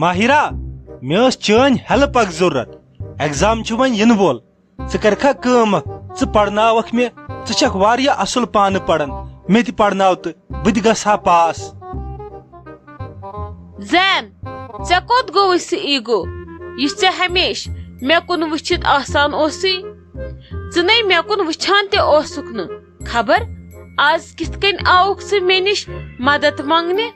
ماہرہ مے چٲنۍ help اکھ ضرورت exam چھ وۄنۍ ینہٕ وول ژٕ کرکھا کٲم اکھ ژٕ پرناوکھ مےٚ ژٕ چھکھ واریاہ اصل پانہٕ پران مےٚ تہِ پرناو تہٕ بہٕ تہِ گژھٕ ہا پاس زین ژےٚ کوٚت گوٚوُے سُہ ایٖگو یُس ژےٚ ہمیشہٕ مےٚ کُن وٕچھِتھ آسان اوسُے ژٕ نَے مےٚ کُن وٕچھان تہِ اوسُکھ نہٕ خبر آز کِتھ کٔنۍ آوُکھ ژٕ مےٚ نِش مدد منٛگنہِ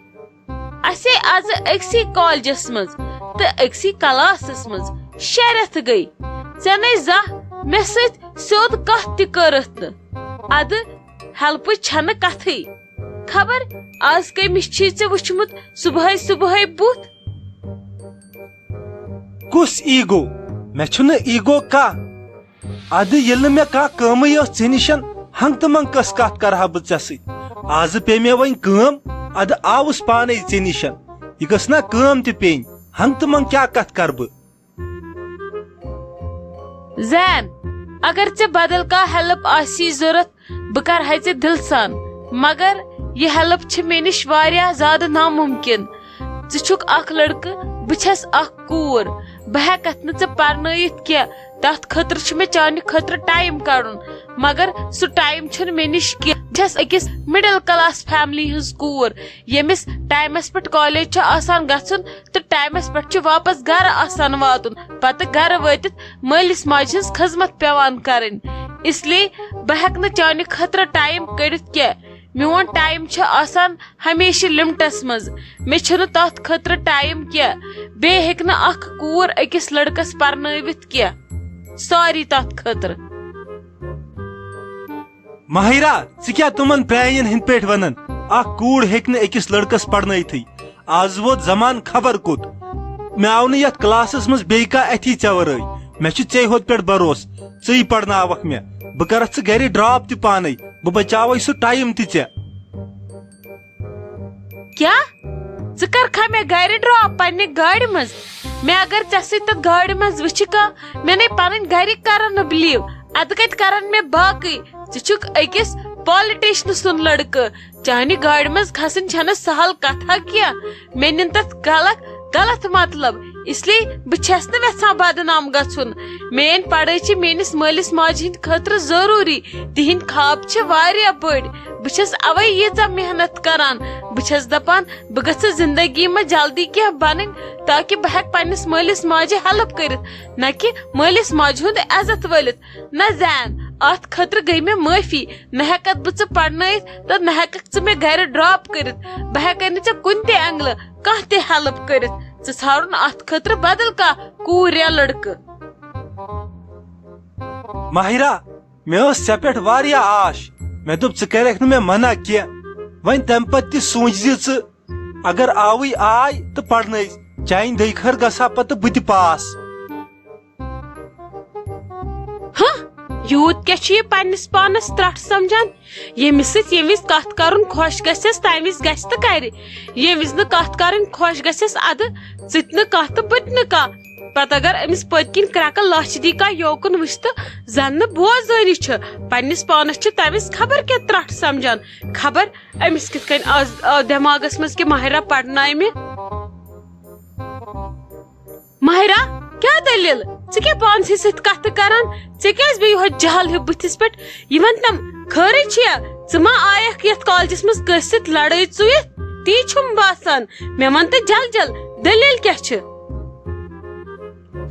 اسے آز أکسٕے کالجس منٛز تہٕ أکسٕے کلاسس منٛز 6 رٮ۪تھ گٔے ژےٚ نَے زانٛہہ مےٚ سۭتۍ سیوٚد کتھ تہِ کٔرٕتھ نہٕ ادٕ ہیلپٕچ چھنہٕ کتھٕے خبر آز کٔمِس چھُے ژےٚ وٕچھمُت صبحٲے صبحٲے بُتھ کُس ایٖگو مےٚ چھُنہٕ ایٖگو کانٛہہ ادٕ ییٚلہِ نہٕ مےٚ کانٛہہ کٲمٕے ٲس ژےٚ نِش ہنٛگ تہٕ منٛگ کۄس کتھ کرٕ ہا بہٕ ژےٚ سۭتۍ آزٕ پیٚیہِ مےٚ وۄنۍ کٲم ادٕ آوُس پانے ژےٚ نِش یہِ گٔژھ نا کٲم تہِ پیٚنۍ ہنٛگ تہٕ منٛگ کیٛاہ کتھ کرٕ بہٕ زین اگر ژےٚ بدل کانٛہہ ہیلپ آسی ضرورت بہٕ کرہے ژےٚ دِلہٕ سان مگر یہِ ہیلپ چھِ مےٚ نِش واریاہ زیادٕ ناممکن ژٕ چھُکھ اکھ لڑکہٕ بہٕ چھس اکھ کوٗر بہٕ ہیٚکتھ نہٕ ژےٚ پرنٲیِتھ کینٛہہ تتھ خٲطرٕ چھُ مےٚ چانہِ خٲطرٕ ٹایم کڑُن مگر سُہ ٹایم چھُنہٕ مےٚ نِش کینٛہہ بہٕ چھس أکِس مڈل کلاس فیملی ہٕنٛز کوٗر ییٚمِس ٹایمس پٮ۪ٹھ کالیج چھُ آسان گژھُن تہٕ ٹایمس پٮ۪ٹھ چھُ واپس گرٕ آسان واتُن پتہٕ گرٕ وٲتِتھ مٲلِس ماجہِ ہٕنٛز خدمت پیوان کرٕنۍ اس لیے بہٕ ہیٚکہٕ نہٕ چانہِ خٲطرٕ ٹایم کٔڑِتھ کینٛہہ میون ٹایم چھُ آسان ہمیشہٕ لِمٹس منٛز مےٚ چھُنہٕ تتھ خٲطرٕ ٹایم کینٛہہ بیٚیہِ ہیٚکہِ نہٕ اکھ کوٗر أکِس لڑکس پرنٲوِتھ کینٛہہ سوری تتھ خٲطرٕ ماہرہ ژٕ کیٛاہ تِمن پرانٮ۪ن ہٕنٛدۍ پٲٹھۍ ونان اکھ کوٗر ہیٚکہِ نہٕ أکِس لڑکس پرنٲیتھٕے آز ووت زمانہٕ خبر کوٚت مےٚ آو نہٕ یتھ کلاسس منٛز بیٚیہِ کانٛہہ اَتھی ژےٚ ورٲے مےٚ چھُ ژے ہوٚت پٮ۪ٹھ بروسہٕ ژٕے پرناوکھ مےٚ بہٕ کرتھ ژٕ گرِ ڈراپ تہِ پانے بہٕ بچاوے سُہ ٹایم تہِ ژےٚ کیٛاہ ژٕ کرکھا مےٚ گرِ ڈراپ پننہِ گاڑِ منٛز مےٚ اگر ژےٚ سۭتۍ تتھ گاڑِ منٛز وٕچھِ کانٛہہ مےٚ نَے پنٕنۍ گرِکۍ کرن نہٕ بِلیٖو ادٕ کتہِ کرن مےٚ باقٕے ژٕ چھُکھ أکِس پالِٹِشنہٕ سُنٛد لڑکہٕ چانہِ گاڑِ منٛز کھسٕنۍ چھنہٕ سہل کتھا کینٛہہ مےٚ نِن تتھ غلط مطلب اس لیے بہٕ چھس نہٕ یژھان بدنام گژھُن میٲنۍ پڑٲے چھِ میٲنِس مٲلِس ماجہِ ہٕنٛدِ خٲطرٕ ضروٗری تِہنٛدۍ خواب چھِ واریاہ بٔڑۍ بہٕ چھس اوے ییٖژاہ محنت کران بہٕ چھس دپان بہٕ گژھٕ زندگی منٛز جلدی کینٛہہ بنٕنۍ تاکہِ بہٕ ہیٚکہٕ پننِس مٲلِس ماجہِ ہیلپ کٔرِتھ نہ کہِ مٲلِس ماجہِ ہُنٛد عزت ؤلِتھ نہ زین اتھ خٲطرٕ گٔے مےٚ معٲفی نہ ہیٚککھ بہٕ ژٕ پرنٲیِتھ تہٕ نہ ہیٚککھ ژٕ مےٚ گرِ ڈراپ کٔرِتھ بہٕ ہیٚکے نہٕ ژےٚ کُنہِ تہِ اینگلہٕ کانٛہہ تہِ ہیلپ کٔرِتھ ژٕ ژھانڈُن اتھ خٲطرٕ بدل کانٛہہ کوٗر یا لڑکہٕ ماہرہ مےٚ ٲس ژےٚ پٮ۪ٹھ واریاہ آش مےٚ دوٚپ ژٕ کرکھ نہٕ مےٚ منع کینٛہہ وۄنۍ تمہِ پتہٕ تہِ سوٗنچ زِ ژٕ اگر آوٕے آے تہٕ پرنٲے چانہِ دٔے خٲر گژھٕ ہا پتہٕ بہٕ تہِ پاس یوٗت کیٛاہ چھُ یہِ پننِس پانس ترٹھ سمجان ییٚمِس سۭتۍ ییٚمہِ وِزِ کتھ کرُن خۄش گژھٮ۪س تمہِ وِزِ گژھِ تہٕ کرِ ییٚمہِ وِزِ نہٕ کتھ کرٕنۍ خۄش گژھٮ۪س ادٕ ژٕ تہِ نہٕ کانٛہہ تہٕ بہٕ تہِ نہٕ کانٛہہ پتہٕ اگر أمِس پٔتۍ کِنۍ کرٛٮ۪کہٕ لچھ دی کانٛہہ یوکُن وٕچھِ تہٕ زن نہٕ بوزٲری چھُ پننِس پانس چھُ تمہِ وِزِ خبر کیٛاہ ترٹھ سمجان خبر أمِس کِتھ کٔنۍ آز آو دٮ۪ماغس منٛز کہِ ماہرہ پرنایہِ مےٚ ماہرہ کیٛاہ دٔلیٖل ژٕ کیٛاہ پانسٕے سۭتۍ کتھٕ کران ژےٚ کیٛازِ بیٚیہِ یِہوے جہل ہیوٗ بٕتھِس پٮ۪ٹھ یہِ ون تم خٲرٕے چھُیا ژٕ ما آیکھ یتھ کالجس منٛز کٲنٛسہِ سۭتۍ لڑٲے ژُیِتھ تی چھُم باسان مےٚ ون تہٕ جل دٔلیٖل کیٛاہ چھِ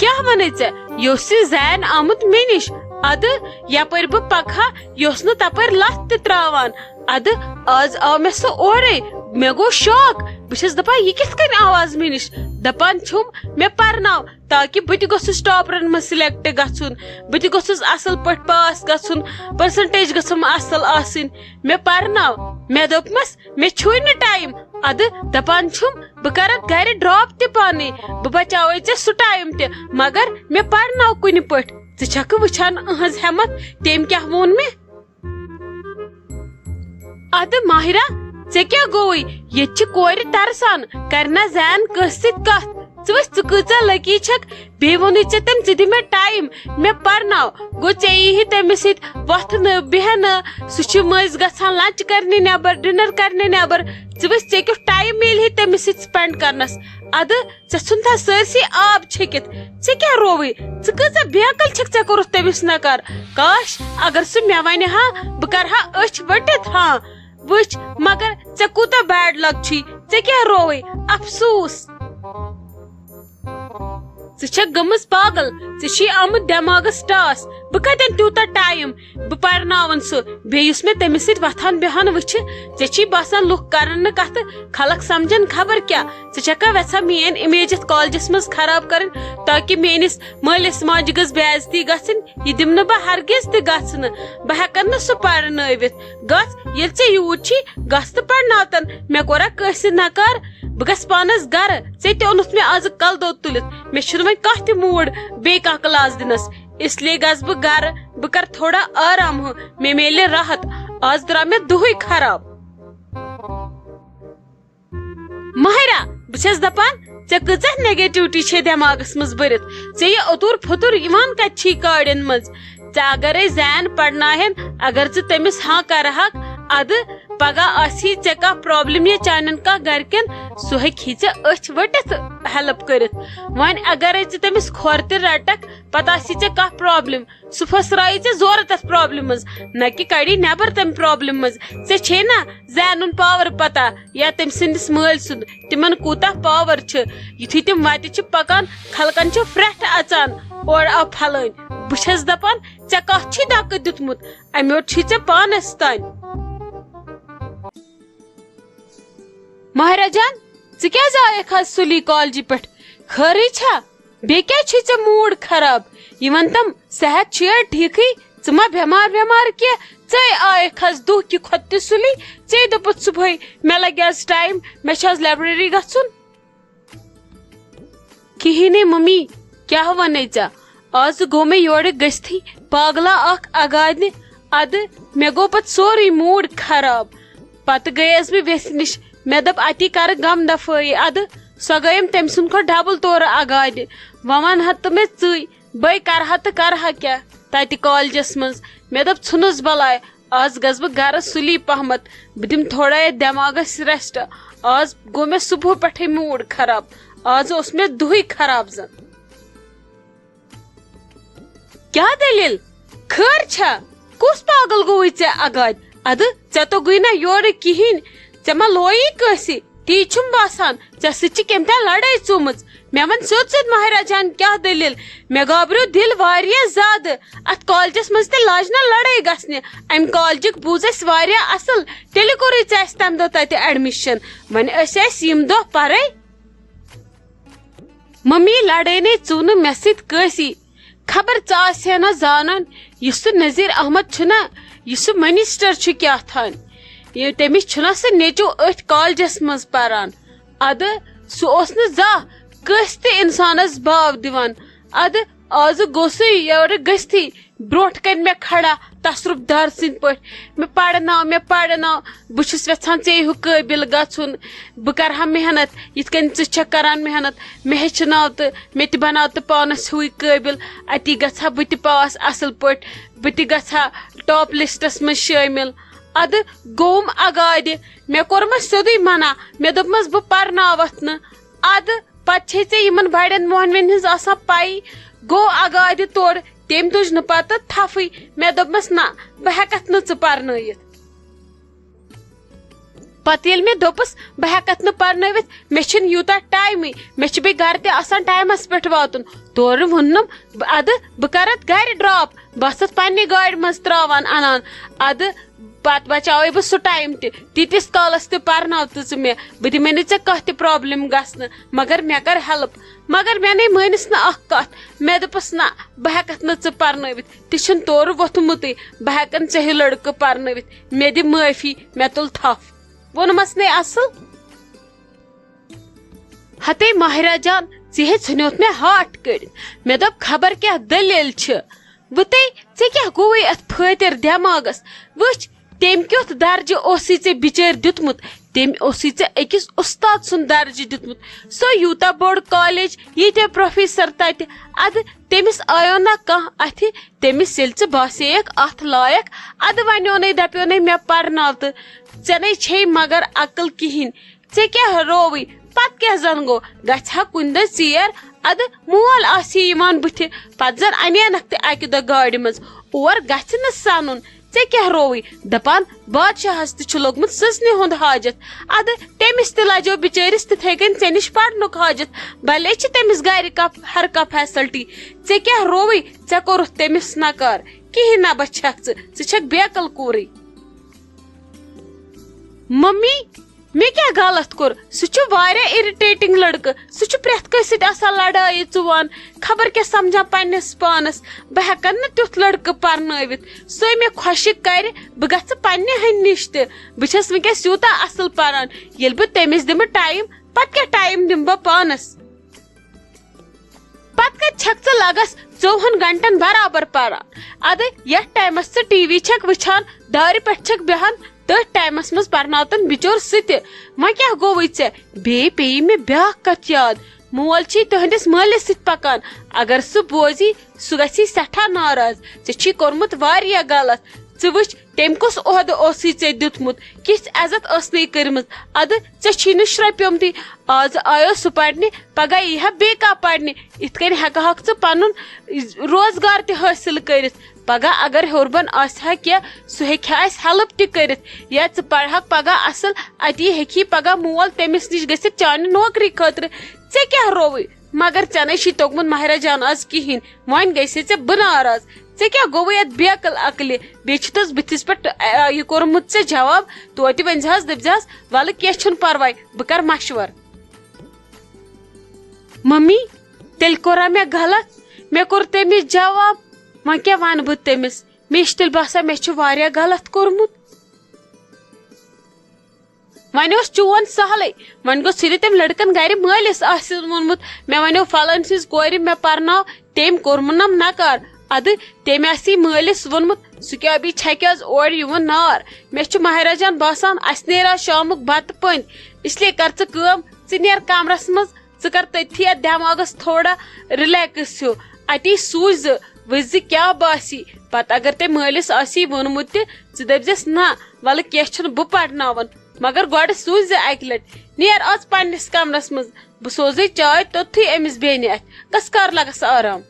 کیٛاہ ونے ژےٚ یہِ اوس یہِ زین آمُت مےٚ نِش ادٕ یپٲرۍ بہٕ پکہٕ ہا یہِ اوس نہٕ تپٲرۍ لتھ تہِ تراوان ادٕ آز آو مےٚ سُہ اورے مےٚ گوٚو شاک بہٕ چھس دپان یہِ کِتھ کٔنۍ آو آز مےٚ نِش دپان چھُم مےٚ پرناو تاکہِ بہٕ تہِ گوٚژھُس ٹاپرن منٛز سِلیکٹ گژھُن بہٕ تہِ گوٚژھُس اصل پٲٹھۍ پاس گژھُن پٔرسنٹیج گٔژھٕم اصل آسٕنۍ مےٚ پرناو مےٚ دوٚپمس مےٚ چھُے نہٕ ٹایم ادٕ دپان چھُم بہٕ کرکھ گرِ ڈراپ تہِ پانے بہٕ بچاوے ژےٚ سُہ ٹایم تہِ مگر مےٚ پرناو کُنہِ پٲٹھۍ ژٕ چھکھٕ وٕچھان إہٕنٛز ہیمت تٔمۍ کیٛاہ ووٚن مےٚ ادٕ ماہرہ ژےٚ کیٛاہ گوٚوُے ییٚتہِ چھِ کورِ ترسان کرِ نا زین کٲنٛسہِ سۭتۍ کتھ ژٕ کۭژاہ لکی چھکھ بیٚیہِ ووٚنُے ژےٚ تٔمۍ ژٕ دِ مےٚ ٹایم مےٚ پرناو گوٚو ژےٚ یی تٔمِس سۭتۍ وۄتھنہٕ بیٚہنہٕ سُہ چھُ مٔنٛزۍ گژھان لنچ کرنہِ نٮ۪بر ڈِنر کرنہِ نٮ۪بر ژٕ وٕچھ ژےٚ کیُتھ ٹایم میلہِ ہے تٔمِس سۭتۍ سپینڈ کرنس ادٕ ژےٚ ژھُنتھا سٲرسٕے آب چھٔکِتھ ژےٚ کیٛاہ رووٕے ژٕ کۭژاہ بے عقل چھکھ ژےٚ کوٚرُتھ تٔمِس نکار کاش اگر سُہ مےٚ ونہِ ہا بہٕ کرٕ ہا أچھ ؤٹِتھ ہاں وٕچھ مگر ژےٚ کوٗتاہ بیڈ لک چھُے ژےٚ کیٛاہ رووٕے افسوٗس ژٕ چھکھ گٔمٕژ پاگل ژےٚ چھُے آمُت دٮ۪ماغس ٹاس بہٕ کتٮ۪ن تیوٗتاہ ٹایم بہٕ پرناون سُہ بیٚیہِ یُس مےٚ تٔمِس سۭتۍ وۄتھان بیٚہان وٕچھِ ژےٚ چھُے باسان لُکھ کرن نہٕ کتھٕ خلق سمجھن خبر کیٛاہ ژٕ چھکھا یژھان میٲنۍ اِمیج یتھ کالجس منٛز خراب کرٕنۍ تاکہِ میٲنِس مٲلِس ماجہِ گٔژھ بے عزتی گژھٕنۍ یہِ دِمہٕ نہٕ بہٕ ہرگز تہِ گژھنہٕ بہٕ ہٮ۪کن نہٕ سُہ پرنٲوِتھ گژھ ییٚلہِ ژےٚ یوٗت چھُے گژھ تہٕ پرناوتن مےٚ کوٚرا کٲنٛسہِ نکار بہٕ گژھٕ پانس گرٕ ژےٚ تہِ اوٚنُتھ مےٚ آزٕ کلہٕ دود تُلِتھ مےٚ چھُنہٕ وۄنۍ کانٛہہ تہِ موٗڈ بیٚیہِ کانٛہہ کلاس دِنس اس لیے گژھٕ بہٕ گرٕ بہٕ کرٕ تھوڑا آرام ہُہ مےٚ میلہِ راحت آز درٛاو مےٚ دۄہٕے خراب ماہرا بہٕ چھس دپان ژےٚ کۭژاہ نیگیٹِوٹی چھے دٮ۪ماغس منٛز بٔرِتھ ژےٚ یہِ اوٚتُر پھوٚتُر یِوان کتہِ چھُے کاڑٮ۪ن منٛز ژےٚ اگرے زین پرناہن اگر ژٕ تٔمِس ہاں کرہکھ ادٕ پگاہ آسی ژےٚ کانٛہہ پرابلم یا چانٮ۪ن کانٛہہ گرِکٮ۪ن سُہ ہیٚکہِ ژےٚ أچھ ؤٹِتھ ہیلپ کٔرِتھ وۄنۍ اگرے ژٕ تٔمِس کھۄر تہِ رٹکھ پتہٕ آسی ژےٚ کانٛہہ پرابلم سُہ پھٔسرایی ژےٚ زورٕ تتھ پرابلم منٛز نہ کہِ کڑی نٮ۪بر تمہِ پرابلم منٛز ژےٚ چھے نا زینُن پاور پتہ یا تٔمۍ سٕنٛدِس مٲلۍ سُنٛد تِمن کوٗتاہ پاور چھُ یِتھُے تِم وتہِ چھِ پکان خلقن چھِ پھرٛٹھ اژان اورٕ آو پھلٲنۍ بہٕ چھس دپان ژےٚ کتھ چھُے دکہٕ دیُتمُت امہِ یوت چھُے ژےٚ پانس تانۍ ماہرا جان ژٕ کیٛازِ آیکھ آز سُلی کالجہِ پٮ۪ٹھ خٲرٕے چھا بیٚیہِ کیٛازِ چھُے ژےٚ موٗڈ خراب یہِ وَن تم صحت چھُیا ٹھیٖکھٕے ژٕ ما بٮ۪مار کینٛہہ ژے آیکھ آز دۄہ کہِ کھۄتہٕ تہِ سُلی ژے دوٚپُتھ صبحٲے مےٚ لگہِ آز ٹایم مےٚ چھُ آز لایبریری گژھُن کِہیٖنۍ ممی کیٛاہ ونے ژےٚ آز گوٚو مےٚ یورٕ گٔژھتھٕے پاگلا اکھ اگادِ ادٕ مےٚ گوٚو پتہٕ سورُے موٗڈ خراب پتہٕ گٔیس بہٕ ویسہِ نِش مےٚ دوٚپ اتی کرٕ غم دفٲیی ادٕ سۄ گٔیم تٔمۍ سُنٛد کھۄتہٕ ڈبل تورٕ اگادِ وۄنۍ ونہا تہٕ مےٚ ژٕے بٔے کرہا تہٕ کرہا کیٛاہ تتہِ کالجس منٛز مےٚ دوٚپ ژھٕنُس بلاے آز گژھٕ بہٕ گرٕ سُلی پہمتھ بہٕ دِمہٕ تھوڑا یتھ دٮ۪ماغس ریسٹ آز گوٚو مےٚ صبحو پٮ۪ٹھے موٗڈ خراب آز اوس مےٚ دۄہٕے خراب زن کیٛاہ دٔلیٖل خٲر چھا کُس پاگل گوٚوُے ژےٚ اگادِ ادٕ ژےٚ توٚگُے نہ یورٕ کِہینۍ ژےٚ ما لویی کٲنٛسہِ تی چھُم باسان ژےٚ سۭتۍ چھِ کٔمۍ تانۍ لڑٲے ژومٕژ مےٚ ون سیوٚد سیوٚد ماہرا جان کیٛاہ دٔلیٖل مےٚ گابریو دِل واریاہ زیادٕ اتھ کالجس منٛز تہِ لاجہِ نا لڑٲے گژھنہِ امہِ کالجُک بوٗز اسہِ واریاہ اصل تیٚلہِ کوٚرُے ژےٚ اسہِ تمہِ دۄہ تتہِ ایڈمِشن وۄنۍ ٲسۍ اسہِ یِم دۄہ پرے ممی لڑٲے نے ژوٚو نہٕ مےٚ سۭتۍ کٲنٛسی خبر ژٕ آسہِ ہا نا زانان یُس سُہ نذیٖر احمد چھُنا یُس سُہ منسٹر چھُ کیٛاہ تھانۍ تٔمِس چھُنا سُہ نیٚچوٗ أتھۍ کالجس منٛز پران ادٕ سُہ اوس نہٕ زانٛہہ کٲنٛسہِ تہِ انسانس باو دِوان ادٕ آزٕ گوٚو سُہ یورٕ گٔژھتھٕے برونٛٹھ کنہِ مےٚ کھڑا تصرُف دار سٕنٛدۍ پٲٹھۍ مےٚ پرناو بہٕ چھُس یژھان ژے ہیوٗ قٲبِل گژھُن بہٕ کرٕ ہا محنت یِتھ کٔنۍ ژٕ چھکھ کران محنت مےٚ ہیٚچھناو تہٕ مےٚ تہِ بناو تہٕ پانس ہیوٗے قٲبِل اتی گژھٕ ہا بہٕ تہِ پاس اصل پٲٹھۍ بہٕ تہِ گژھٕ ہا ٹاپ لسٹس منٛز شٲمِل ادٕ گوٚوُم اگادِ مےٚ کوٚرمس سیوٚدُے منع مےٚ دوٚپمس بہٕ پرناوتھ نہٕ ادٕ پتہٕ چھے ژےٚ یِمن بڑٮ۪ن موہنوٮ۪ن ہٕنٛز آسان پایی گوٚو اگادِ تورٕ تٔمۍ تُج نہٕ پتہٕ تھپھٕے مےٚ دوٚپمس نہ بہٕ ہٮ۪کتھ نہٕ ژٕ پرنٲیِتھ پتہٕ ییٚلہِ مےٚ دوٚپُس بہٕ ہٮ۪کتھ نہٕ پرنٲوِتھ مےٚ چھُنہٕ یوٗتاہ ٹایمٕے مےٚ چھُ بیٚیہِ گرِ تہِ آسان ٹایمس پٮ۪ٹھ واتُن تورٕ ووٚنُم ادٕ بہٕ کرتھ گرِ ڈراپ بہٕ ٲسٕتھ پننہِ گاڑِ منٛز تراوان انان ادٕ پتہٕ بچاوے بہٕ سُہ ٹایم تہِ تیٖتِس کالس تہِ پرناو تہٕ ژٕ مےٚ بہٕ دِمے نہٕ ژےٚ کانٛہہ تہِ پرابلم گژھنہٕ مگر مےٚ کر ہیلپ مگر مےٚ نے مٲنِس نہٕ اکھ کتھ مےٚ دوٚپُس نہ بہٕ ہٮ۪کتھ نہٕ ژٕ پرنٲوِتھ تہِ چھُنہٕ تورٕ ووٚتھمُتٕے بہٕ ہٮ۪کن ژےٚ ہیوٗ لڑکہٕ پرنٲوِتھ مےٚ دِ معٲفی مےٚ تُل تھپھ ووٚنمس نے اصل ہتے ماہرا جان ژےٚ ژھٕنیوتھ مےٚ ہاٹ کٔڑِتھ مےٚ دوٚپ خبر کیٛاہ دٔلیٖل چھِ وٕتے ژےٚ کیٛاہ گوٚوُے اتھ پھٲتِر دٮ۪ماغس وٕچھ تٔمۍ کیُتھ درجہٕ اوسُے ژےٚ بِچٲرۍ دیُتمُت تم اوسی ژے أکِس اُستاد سُنٛد درجہِ دیُتمُت سُہ یوٗتاہ بوٚڑ کالیج ییٖتیاہ پروفیسر تتہِ ادٕ تٔمِس آیو نا کانٛہہ اَتھِ تٔمِس ییٚلہِ ژٕ باسییکھ اتھ لایق ادٕ ونیونَے دپیونَے مےٚ پرناو تہٕ ژےٚ نَے چھے مگر عقل کِہیٖنۍ ژےٚ کیٛاہ رووٕے پتہٕ کیٛاہ زن گوٚو گژھِ ہا کُنہِ دۄہ ژیر ادٕ مول آسی یِوان بٕتھِ پتہٕ زن انینکھ تہِ اکہِ دۄہ گاڑِ منٛز اور گژھِ نہٕ سنُن ژےٚ کیٛاہ رووٕے دپان بادشاہس تہِ چھُ لوٚگمُت سٕژنہِ ہُنٛد حاجت ادٕ تٔمِس تہِ لجیو بِچٲرِس تِتھے کٔنۍ ژےٚ نِش پرنُک حاجت بھلے چھِ تٔمِس گرِ ہر کانٛہہ فیسلٹی ژےٚ کیٛاہ رووٕے ژےٚ کوٚرُتھ تٔمِس نکار کِہیٖنۍ نبا چھکھ ژٕ چھکھ بیقل کوٗرٕے ممی مےٚ کیٛاہ غلط کوٚر سُہ چھُ واریاہ اِرِٹیٹنگ لڑکہٕ سُہ چھُ پرٮ۪تھ کٲنٛسہِ سۭتۍ آسان لڑایہِ ژُوان خبر کیٛاہ سمجھان پننِس پانس بہٕ ہٮ۪کن نہٕ تیُتھ لڑکہٕ پرنٲوِتھ سُے مےٚ خۄشِک کرِ بہٕ گژھٕ پننہِ ہنہِ نِش تہِ بہٕ چھس وٕنکیٚس یوٗتاہ اصل پران ییٚلہِ بہٕ تٔمِس دِمہٕ ٹایم پتہٕ کیٛاہ ٹایم دِمہٕ بہٕ پانس پتہٕ کتہِ چھکھ ژٕ لگس 24 گنٹن برابر پران ادٕ یتھ ٹایمس ژٕ ٹی وی چھکھ وٕچھان دارِ پٮ۪ٹھ چھکھ بیہان تٔتھۍ ٹایمس منٛز پرناوتن بِچور سُہ تہِ وۄنۍ کیٛاہ گوٚوٕے ژےٚ بیٚیہِ پیٚیہِ مےٚ بیٛاکھ کتھ یاد مول چھی تُہنٛدِس مٲلِس سۭتۍ پکان اگر سُہ بوزی سُہ گژھی سٮ۪ٹھاہ ناراض ژےٚ چھی کوٚرمُت واریاہ غلط ژٕ وٕچھ تٔمۍ کُس عہدٕ اوسُے ژےٚ دیُتمُت کِژھ عزت ٲسنٕے کٔرمٕژ ادٕ ژےٚ چھی نہٕ شرٛپیومتٕے آز آیو سُہ پرنہِ پگاہ یی ہا بیٚیہِ کانٛہہ پرنہِ یِتھ کٔنۍ ہٮ۪کہٕ ہاکھ ژٕ پنُن روزگار تہِ حٲصِل کٔرِتھ پگاہ اگر ہیوٚر بۄن آسہِ ہا کینٛہہ سُہ ہیٚکہِ ہا اَسہِ ہٮ۪لٕپ تہِ کٔرِتھ یا ژٕ پرہکھ پگاہ اصل اتی ہیٚکہِ پگاہ مول تٔمِس نِش گٔژھِتھ چانہِ نوکری خٲطرٕ ژےٚ کیٛاہ رووٕے مگر ژےٚ نَے چھی توٚگمُت ماہرہ جان آز کِہیٖنۍ وۄنۍ گژھِ ژےٚ بہٕ ناراض ژےٚ کیٛاہ گوٚوُے یتھ بیقل عقلہِ بیٚیہِ چھُ تس بٕتھِس پٮ۪ٹھ یہِ کوٚرمُت ژےٚ جواب توتہِ ؤنزِہس دٔپزِہس ولہٕ کینٛہہ چھُنہٕ پرواے بہٕ کرٕ مشور ممی تیٚلہِ کوٚرا مےٚ غلط مےٚ کوٚر تٔمِس جواب وۄنۍ کیٛاہ ونہٕ بہٕ تٔمِس مےٚ چھُ تیٚلہِ باسان مےٚ چھُ واریاہ غلط کوٚرمُت وۄنۍ اوس چون سہلٕے وۄنۍ گوٚژھ صرف تٔمۍ لڑکن گرِ مٲلِس آسہِ ووٚنمُت مےٚ ونیو فلٲنۍ سٕنٛز کورِ مےٚ پرناو تٔمۍ کوٚرمُنم نکار ادٕ تٔمۍ آسی مٲلِس ووٚنمُت سُہ کیٛاہ بی چھکہِ آز اورٕ یِوان نار مےٚ چھُ ماہرہ جان باسان اسہِ نیرِ آز شامُک بتہٕ پٔنٛدۍ اسلیے کر ژٕ کٲم ژٕ نیر کمرس منٛز ژٕ کر تٔتھی اتھ دٮ۪ماغس تھوڑا رِلیکٕس ہیوٗ اتی سوٗنچ زِ وٕچھ زِ کیٛاہ باسی پتہٕ اگر تٔمۍ مٲلِس آسی ووٚنمُت تہِ ژٕ دٔپزٮ۪س نہ ولہٕ کینٛہہ چھُنہٕ بہٕ پرناون مگر گۄڈٕ سوٗنچ زِ اکہِ لٹہِ نیر آز پننِس کمرس منٛز بہٕ سوزے چاے توٚتھٕے أمِس بیٚنہِ اتھِ کس کر لگس آرام